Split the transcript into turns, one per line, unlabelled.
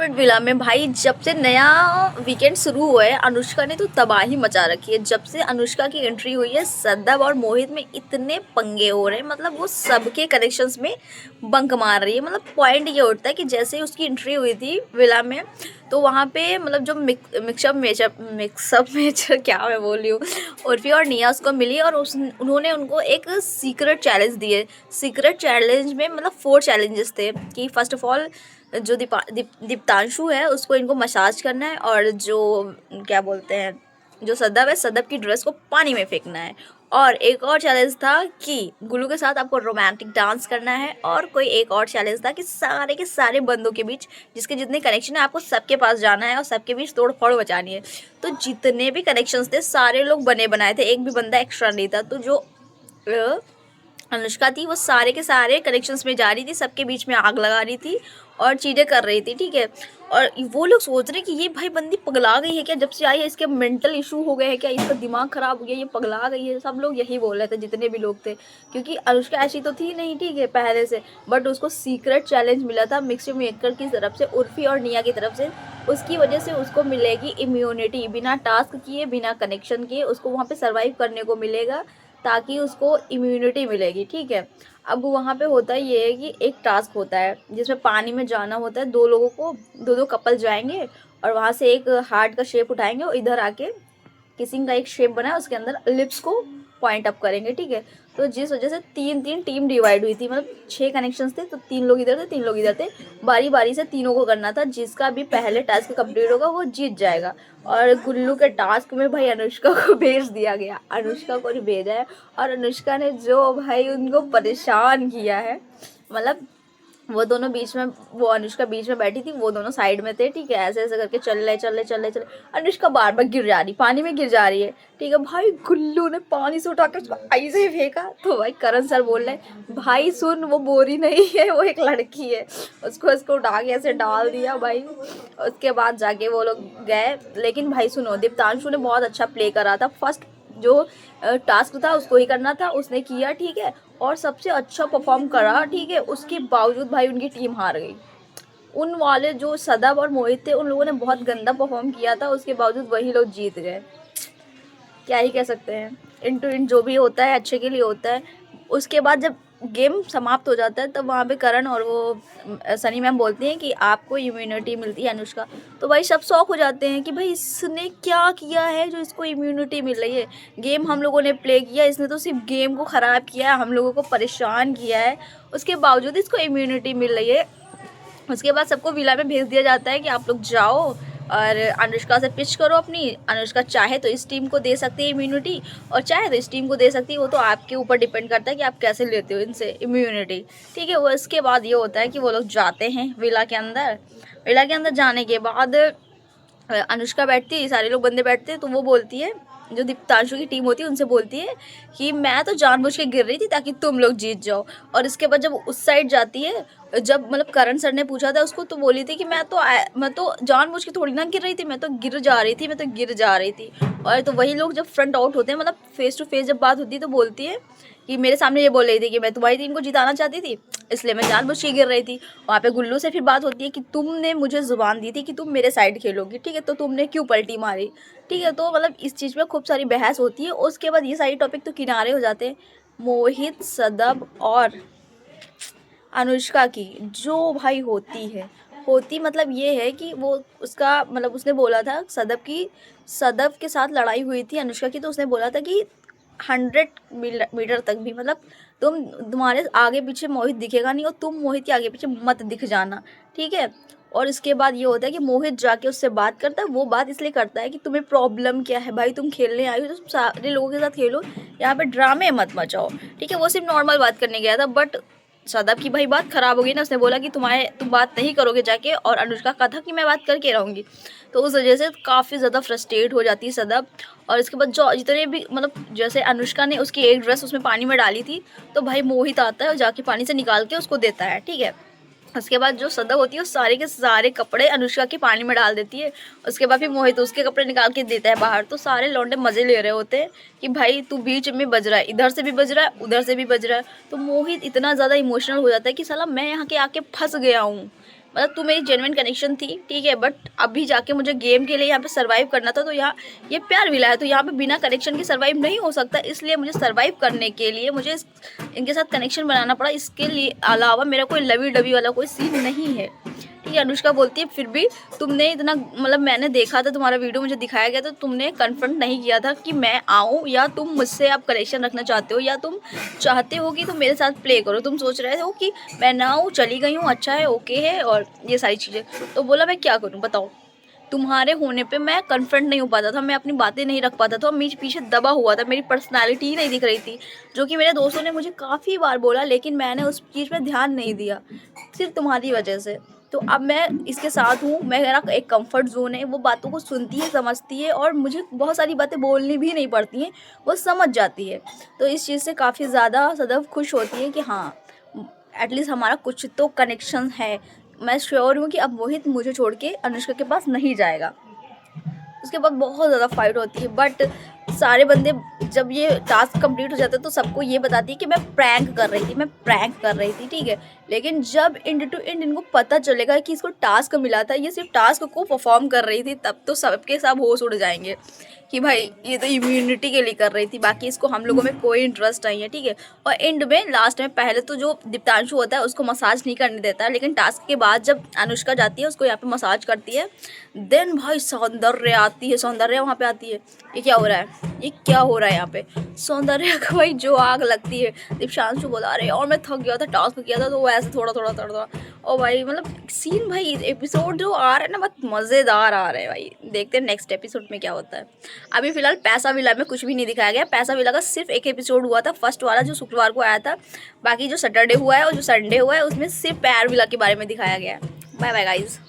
Private villa में भाई जब से नया वीकेंड शुरू हुआ है अनुष्का ने तो तबाही मचा रखी है। जब से अनुष्का की एंट्री हुई है सद्दाब और मोहित में इतने पंगे हो रहे हैं, मतलब वो सबके कनेक्शंस में बंक मार रही है। मतलब पॉइंट ये उठता है कि जैसे ही उसकी एंट्री हुई थी विला में तो वहाँ पे मतलब जो मिक्सअप मेजर क्या मैं बोल रही हूँ, उर्फी और निया उसको मिली और उन्होंने उनको एक सीक्रेट चैलेंज दिए। सीक्रेट चैलेंज में मतलब 4 चैलेंजेस थे कि फर्स्ट ऑफ ऑल जो दीप्तांशु है उसको इनको मसाज करना है, और जो क्या बोलते हैं जो सद्दाब है सद्दाब की ड्रेस को पानी में फेंकना है, और एक और चैलेंज था कि गुल्लू के साथ आपको रोमांटिक डांस करना है, और कोई एक और चैलेंज था कि सारे के सारे बंदों के बीच जिसके जितने कनेक्शन है आपको सबके पास जाना है और सबके बीच तोड़ फोड़ मचानी है। तो जितने भी कनेक्शंस थे सारे लोग बने बनाए थे, एक भी बंदा एक्स्ट्रा नहीं था। तो जो अनुष्का थी वो सारे के सारे कनेक्शंस में जा रही थी, सबके बीच में आग लगा रही थी और चीज़ें कर रही थी, ठीक है। और वो लोग सोच रहे हैं कि ये भाई बंदी पगला गई है क्या, जब से आई है इसके मेंटल इशू हो गए हैं क्या, इसका दिमाग खराब हो गया, ये पगला गई है। सब लोग यही बोल रहे थे जितने भी लोग थे, क्योंकि अनुष्का ऐसी तो थी नहीं, ठीक है, पहले से। बट उसको सीक्रेट चैलेंज मिला था मिक्सर मेकर की तरफ से, उर्फी और निया की तरफ से। उसकी वजह से उसको मिलेगी इम्यूनिटी, बिना टास्क किए बिना कनेक्शन किए उसको वहाँ पे सर्वाइव करने को मिलेगा, ताकि उसको इम्यूनिटी मिलेगी, ठीक है। अब वहाँ पे होता ये है कि एक टास्क होता है जिसमें पानी में जाना होता है, 2 लोगों को, 2 कपल जाएंगे और वहाँ से एक हार्ट का शेप उठाएंगे और इधर आके किसिंग का एक शेप बना है उसके अंदर लिप्स को पॉइंट अप करेंगे, ठीक है। तो जिस वजह से 3-3 टीम डिवाइड हुई थी, मतलब 6 कनेक्शंस थे, तो 3 लोग इधर थे 3 लोग इधर थे, बारी बारी से तीनों को करना था। जिसका भी पहले टास्क कंप्लीट होगा वो जीत जाएगा। और गुल्लू के टास्क में भाई अनुष्का को भेज दिया गया, अनुष्का को नहीं भेजा है। और अनुष्का ने जो भाई उनको परेशान किया है, मतलब वो दोनों बीच में, वो अनुष्का बीच में बैठी थी, वो दोनों साइड में थे, ठीक है। ऐसे ऐसे करके चल रहे अनुष्का बार बार गिर जा रही, पानी में गिर जा रही है, ठीक है। भाई गुल्लू ने पानी से उठाकर उसको ऐसे ही फेंका। तो भाई करण सर बोल रहे भाई सुन, वो बोरी नहीं है, वो एक लड़की है। उसको उठा के ऐसे डाल दिया भाई। उसके बाद जाके वो लोग गए। लेकिन भाई सुनो, दीप्तांशु ने बहुत अच्छा प्ले करा था। फर्स्ट जो टास्क था उसको ही करना था, उसने किया, ठीक है, और सबसे अच्छा परफॉर्म करा, ठीक है। उसके बावजूद भाई उनकी टीम हार गई। उन वाले जो सदाब और मोहित थे उन लोगों ने बहुत गंदा परफॉर्म किया था, उसके बावजूद वही लोग जीत गए। क्या ही कह सकते हैं, इन टू इन जो भी होता है अच्छे के लिए होता है। उसके बाद जब गेम समाप्त हो जाता है तब वहाँ पे करण और वो सनी मैम बोलती हैं कि आपको इम्यूनिटी मिलती है अनुष्का। तो भाई सब शौक हो जाते हैं कि भाई इसने क्या किया है जो इसको इम्यूनिटी मिल रही है। गेम हम लोगों ने प्ले किया, इसने तो सिर्फ गेम को ख़राब किया है, हम लोगों को परेशान किया है, उसके बावजूद इसको इम्यूनिटी मिल रही है। उसके बाद सबको विला में भेज दिया जाता है कि आप लोग जाओ और अनुष्का से पिच करो अपनी। अनुष्का चाहे तो इस टीम को दे सकती है इम्यूनिटी और चाहे तो इस टीम को दे सकती है, वो तो आपके ऊपर डिपेंड करता है कि आप कैसे लेते हो इनसे इम्यूनिटी, ठीक है। वो इसके बाद ये होता है कि वो लोग जाते हैं विला के अंदर। विला के अंदर जाने के बाद अनुष्का बैठती है, सारे लोग बंदे बैठते हैं, तो वो बोलती है, जो दीप्तांशु की टीम होती है उनसे बोलती है कि मैं तो जानबूझ के गिर रही थी ताकि तुम लोग जीत जाओ। और इसके बाद जब उस साइड जाती है, जब मतलब करण सर ने पूछा था उसको, तो बोली थी कि मैं तो जानबूझ के थोड़ी ना गिर रही थी, मैं तो गिर जा रही थी, मैं तो गिर जा रही थी। और तो वही लोग जब फ्रंट आउट होते हैं, मतलब फेस टू फेस जब बात होती है, तो बोलती है कि मेरे सामने ये बोल रही थी कि मैं तुम्हारी टीम को जिताना चाहती थी, इसलिए मैं जानबूझ के गिर रही थी। वहाँ पे गुल्लू से फिर बात होती है कि तुमने मुझे ज़ुबान दी थी कि तुम मेरे साइड खेलोगी, ठीक है, तो तुमने क्यों पलटी मारी, ठीक है। तो मतलब इस चीज़ में खूब सारी बहस होती है। उसके बाद ये सारी टॉपिक तो किनारे हो जाते हैं। मोहित, सदब और अनुष्का की जो भाई होती मतलब ये है कि वो उसका मतलब उसने बोला था सदब के साथ लड़ाई हुई थी अनुष्का की, तो उसने बोला था कि 100 मीटर तक भी, मतलब तुम्हारे आगे पीछे मोहित दिखेगा नहीं और तुम मोहित के आगे पीछे मत दिख जाना, ठीक है। और इसके बाद ये होता है कि मोहित जाके उससे बात करता है। वो बात इसलिए करता है कि तुम्हें प्रॉब्लम क्या है भाई, तुम खेलने आई हो तो सारे लोगों के साथ खेलो, यहाँ पे ड्रामे मत मचाओ, ठीक है। वो सिर्फ नॉर्मल बात करने गया था, बट सदब की भाई बात खराब हो गई ना। उसने बोला कि तुम बात नहीं करोगे जाके, और अनुष्का का था कि मैं बात करके रहूँगी। तो उस वजह से काफ़ी ज़्यादा फ्रस्ट्रेट हो जाती है सदब। और इसके बाद जो जितने भी मतलब जैसे अनुष्का ने उसकी एक ड्रेस उसमें पानी में डाली थी, तो भाई मोहित आता है और जाके पानी से निकाल के उसको देता है, ठीक है। उसके बाद जो सदब होती है वो सारे के सारे कपड़े अनुष्का के पानी में डाल देती है। उसके बाद फिर मोहित उसके कपड़े निकाल के देता है बाहर। तो सारे लौंडे मज़े ले रहे होते हैं कि भाई तू बीच में बज रहा है, इधर से भी बज रहा है उधर से भी बज रहा है। तो मोहित इतना ज़्यादा इमोशनल हो जाता है कि साला मैं यहाँ के आके फंस गया हूँ, मतलब तू मेरी जेन्युइन कनेक्शन थी, ठीक है, बट अभी जाके मुझे गेम के लिए यहाँ पे सर्वाइव करना था, तो यहाँ ये प्यार विला है, तो यहाँ पे बिना कनेक्शन के सर्वाइव नहीं हो सकता, इसलिए मुझे सर्वाइव करने के लिए मुझे इनके साथ कनेक्शन बनाना पड़ा। इसके लिए अलावा मेरा कोई लवी डबी वाला कोई सीन नहीं है, ठीक है। अनुष्का बोलती है फिर भी तुमने इतना, मतलब मैंने देखा था तुम्हारा वीडियो, मुझे दिखाया गया, तो तुमने कन्फर्म नहीं किया था कि मैं आऊँ, या तुम मुझसे आप कनेक्शन रखना चाहते हो, या तुम चाहते हो कि तुम मेरे साथ प्ले करो। तुम सोच रहे हो कि मैं ना आऊँ, चली गई हूँ, अच्छा है, ओके है, और ये सारी चीज़ें। तो बोला मैं क्या करूँ बताओ, तुम्हारे होने पे मैं कन्फ्रंट नहीं हो पाता था, मैं अपनी बातें नहीं रख पाता था, मेरे पीछे दबा हुआ था, मेरी पर्सनालिटी ही नहीं दिख रही थी, जो कि मेरे दोस्तों ने मुझे काफ़ी बार बोला, लेकिन मैंने उस चीज़ पे ध्यान नहीं दिया, सिर्फ तुम्हारी वजह से। तो अब मैं इसके साथ हूँ, मेरा एक कंफर्ट जोन है, वो बातों को सुनती है, समझती है, और मुझे बहुत सारी बातें बोलनी भी नहीं पड़ती हैं, वो समझ जाती है। तो इस चीज़ से काफ़ी ज़्यादा सदैव खुश होती है कि हाँ, एटलीस्ट हमारा कुछ तो कनेक्शन है। मैं श्योर हूँ कि अब मोहित मुझे छोड़ के अनुष्का के पास नहीं जाएगा। उसके बाद बहुत ज़्यादा फाइट होती है, बट सारे बंदे जब ये टास्क कंप्लीट हो जाता है तो सबको ये बताती है कि मैं प्रैंक कर रही थी, मैं प्रैंक कर रही थी, ठीक है। लेकिन जब एंड टू एंड इनको पता चलेगा कि इसको टास्क मिला था, ये सिर्फ टास्क को परफॉर्म कर रही थी, तब तो सबके सब होश उड़ जाएंगे कि भाई ये तो इम्यूनिटी के लिए कर रही थी, बाकी इसको हम लोगों में कोई इंटरेस्ट नहीं है, ठीक है। और एंड में लास्ट में पहले तो जो दीप्तांशु होता है उसको मसाज नहीं करने देता है, लेकिन टास्क के बाद जब अनुष्का जाती है उसको यहाँ पे मसाज करती है, देन भाई सौंदर्य आती है, सौंदर्य वहाँ पे आती है। ये क्या हो रहा है, ये क्या हो रहा है यहाँ पे, सौंदर्य का भाई जो आग लगती है। दीप्तांशु बोला अरे और मैं थक गया था, टास्क किया था, तो वो ऐसे थोड़ा थोड़ा थोड़ा थोड़ा, और भाई मतलब सीन, भाई एपिसोड जो आ रहा है ना बहुत मज़ेदार आ रहे हैं भाई। देखते हैं नेक्स्ट एपिसोड में क्या होता है। अभी फिलहाल पैसा विला में कुछ भी नहीं दिखाया गया। पैसा विला का सिर्फ एक एपिसोड हुआ था, फर्स्ट वाला जो शुक्रवार को आया था। बाकी जो सैटरडे हुआ है और जो संडे हुआ है उसमें सिर्फ पैर विला के बारे में दिखाया गया है। Bye bye guys.